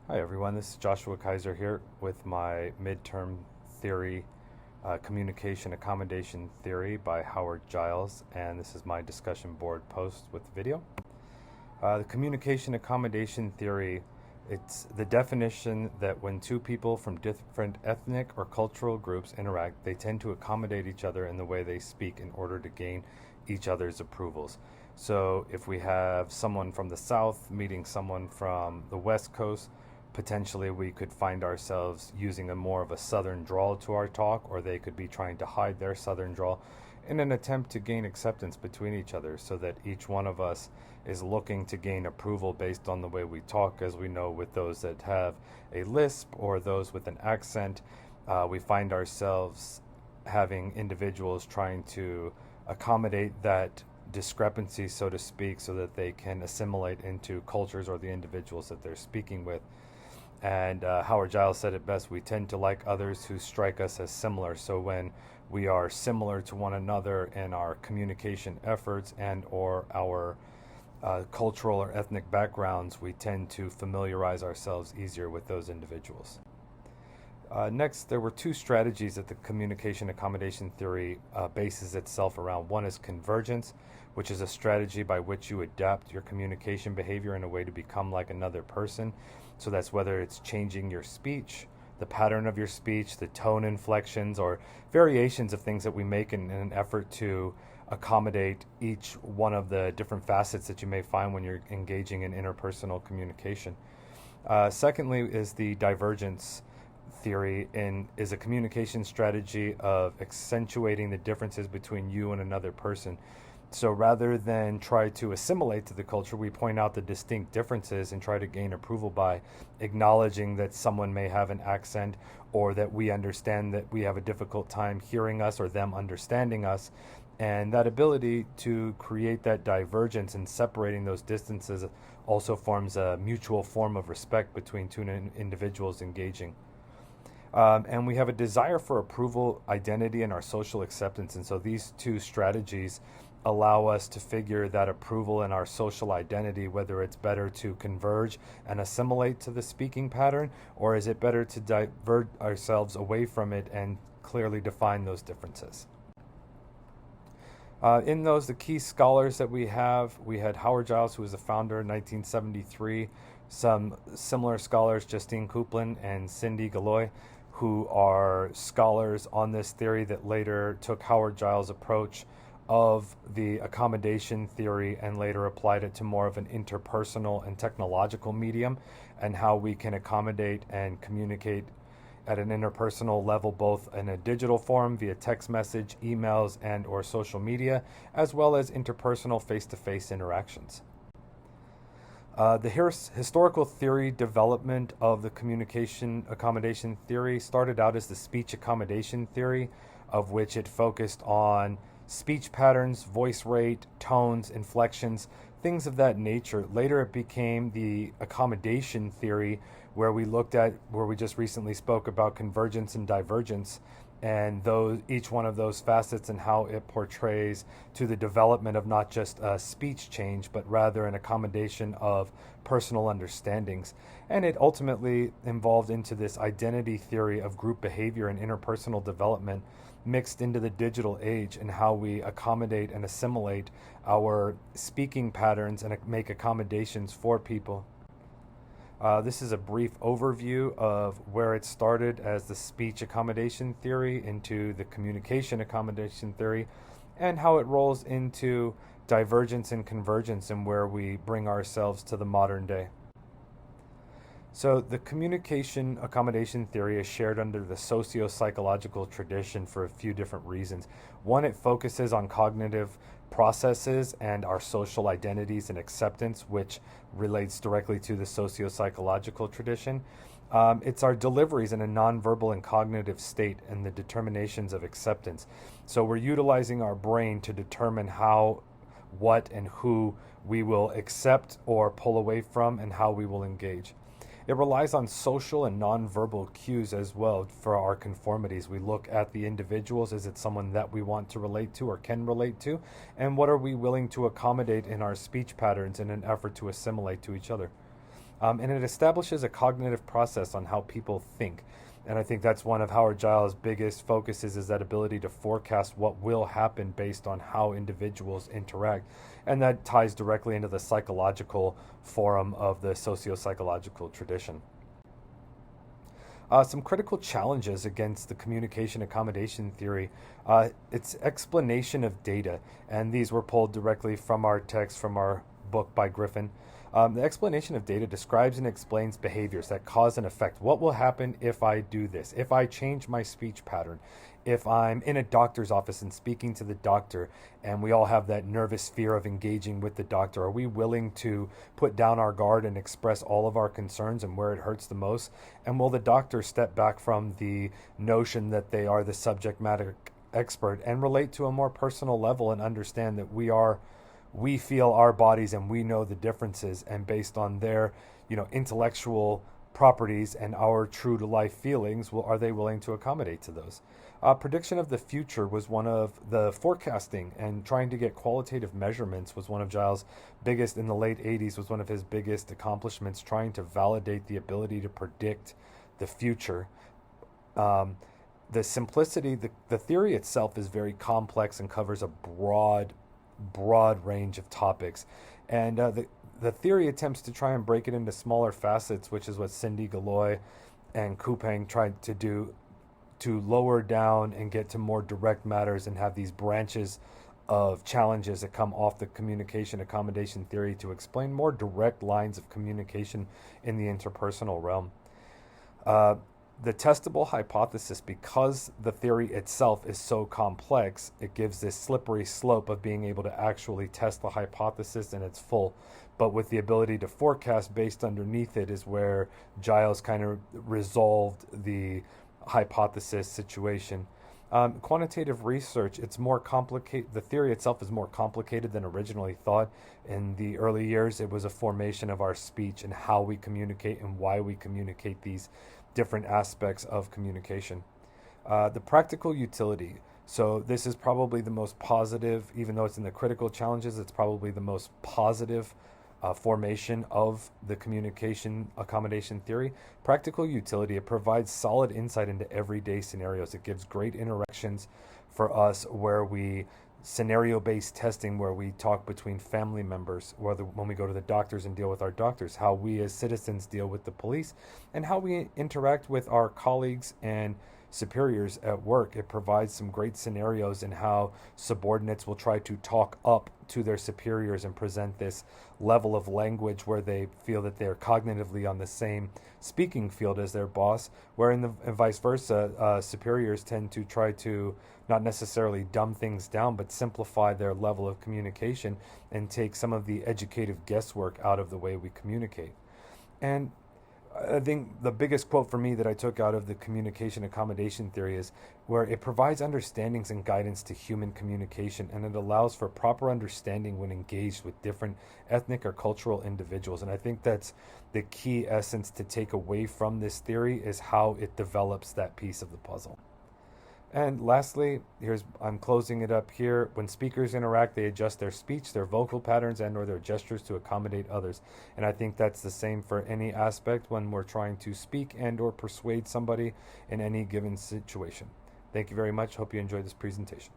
Hi everyone, this is Joshua Kaiser here with my midterm theory, communication accommodation theory by Howard Giles, and this is my discussion board post with video. The communication accommodation theory, it's the definition that when two people from different ethnic or cultural groups interact, they tend to accommodate each other in the way they speak in order to gain each other's approvals. So if we have someone from the South meeting someone from the West Coast, potentially we could find ourselves using a more of a Southern drawl to our talk, or they could be trying to hide their Southern drawl in an attempt to gain acceptance between each other so that each one of us is looking to gain approval based on the way we talk. As we know, with those that have a lisp or those with an accent, we find ourselves having individuals trying to accommodate that discrepancy, so to speak, so that they can assimilate into cultures or the individuals that they're speaking with. And Howard Giles said it best: we tend to like others who strike us as similar. So when we are similar to one another in our communication efforts and or our cultural or ethnic backgrounds, we tend to familiarize ourselves easier with those individuals. Next, there were two strategies that the communication accommodation theory bases itself around. One is convergence, which is a strategy by which you adapt your communication behavior in a way to become like another person. So that's whether it's changing your speech, the pattern of your speech, the tone inflections, or variations of things that we make in an effort to accommodate each one of the different facets that you may find when you're engaging in interpersonal communication. Secondly is the divergence theory, and is a communication strategy of accentuating the differences between you and another person. So rather than try to assimilate to the culture, we point out the distinct differences and try to gain approval by acknowledging that someone may have an accent, or that we understand that we have a difficult time hearing us or them understanding us. And that ability to create that divergence and separating those distances also forms a mutual form of respect between two individuals engaging. And we have a desire for approval, identity, and our social acceptance. And so these two strategies allow us to figure that approval and our social identity, whether it's better to converge and assimilate to the speaking pattern, or is it better to divert ourselves away from it and clearly define those differences. In those, the key scholars that we had Howard Giles, who was the founder in 1973, some similar scholars, Justine Kuplin and Cindy Galloy, who are scholars on this theory that later took Howard Giles' approach of the accommodation theory and later applied it to more of an interpersonal and technological medium, and how we can accommodate and communicate at an interpersonal level, both in a digital form via text message, emails, and or social media, as well as interpersonal face-to-face interactions. The historical theory development of the communication accommodation theory started out as the speech accommodation theory, of which it focused on speech patterns, voice rate, tones, inflections, things of that nature. Later it became the accommodation theory, where we just recently spoke about convergence and divergence, and each one of those facets and how it portrays to the development of not just a speech change, but rather an accommodation of personal understandings. And it ultimately evolved into this identity theory of group behavior and interpersonal development mixed into the digital age, and how we accommodate and assimilate our speaking patterns and make accommodations for people. This is a brief overview of where it started as the speech accommodation theory into the communication accommodation theory, and how it rolls into divergence and convergence, and where we bring ourselves to the modern day. So the communication accommodation theory is shared under the socio-psychological tradition for a few different reasons. One, it focuses on cognitive processes and our social identities and acceptance, which relates directly to the socio-psychological tradition. It's our deliveries in a nonverbal and cognitive state and the determinations of acceptance. So we're utilizing our brain to determine how, what, and who we will accept or pull away from, and how we will engage. It relies on social and nonverbal cues as well for our conformities. We look at the individuals. Is it someone that we want to relate to or can relate to? And what are we willing to accommodate in our speech patterns in an effort to assimilate to each other? and it establishes a cognitive process on how people think. And I think that's one of Howard Giles' biggest focuses, is that ability to forecast what will happen based on how individuals interact. And that ties directly into the psychological forum of the socio-psychological tradition. Some critical challenges against the communication accommodation theory. Its explanation of data, and these were pulled directly from our text from our book by Griffin. The explanation of data describes and explains behaviors that cause and effect. What will happen if I do this? If I change my speech pattern? If I'm in a doctor's office and speaking to the doctor, and we all have that nervous fear of engaging with the doctor, are we willing to put down our guard and express all of our concerns and where it hurts the most? And will the doctor step back from the notion that they are the subject matter expert and relate to a more personal level and understand that we feel our bodies and we know the differences, and based on their intellectual properties and our true to life feelings, are they willing to accommodate to those? Prediction of the future was one of the forecasting, and trying to get qualitative measurements was one of Giles' biggest, in the late 80s, was one of his biggest accomplishments, trying to validate the ability to predict the future. The simplicity, the theory itself is very complex and covers a broad range of topics, and the theory attempts to try and break it into smaller facets, which is what Cindy Galloy and Kupang tried to do, to lower down and get to more direct matters and have these branches of challenges that come off the communication accommodation theory to explain more direct lines of communication in the interpersonal realm. The testable hypothesis, because the theory itself is so complex, it gives this slippery slope of being able to actually test the hypothesis in its full. But with the ability to forecast based underneath it is where Giles kind of resolved the hypothesis situation. Quantitative research, it's more complicated. The theory itself is more complicated than originally thought. In the early years, it was a formation of our speech and how we communicate and why we communicate these different aspects of communication. The practical utility. So this is probably the most positive, even though it's in the critical challenges, it's probably the most positive formation of the communication accommodation theory. Practical utility, it provides solid insight into everyday scenarios. It gives great interactions for us where we scenario-based testing, where we talk between family members, whether when we go to the doctors and deal with our doctors, how we as citizens deal with the police, and how we interact with our colleagues and superiors at work. It provides some great scenarios in how subordinates will try to talk up to their superiors and present this level of language where they feel that they're cognitively on the same speaking field as their boss, where and vice versa, superiors tend to try to not necessarily dumb things down, but simplify their level of communication and take some of the educative guesswork out of the way we communicate. And I think the biggest quote for me that I took out of the communication accommodation theory is where it provides understandings and guidance to human communication, and it allows for proper understanding when engaged with different ethnic or cultural individuals. And I think that's the key essence to take away from this theory, is how it develops that piece of the puzzle. And lastly, I'm closing it up here. When speakers interact, they adjust their speech, their vocal patterns, and or their gestures to accommodate others. And I think that's the same for any aspect when we're trying to speak and or persuade somebody in any given situation. Thank you very much. Hope you enjoyed this presentation.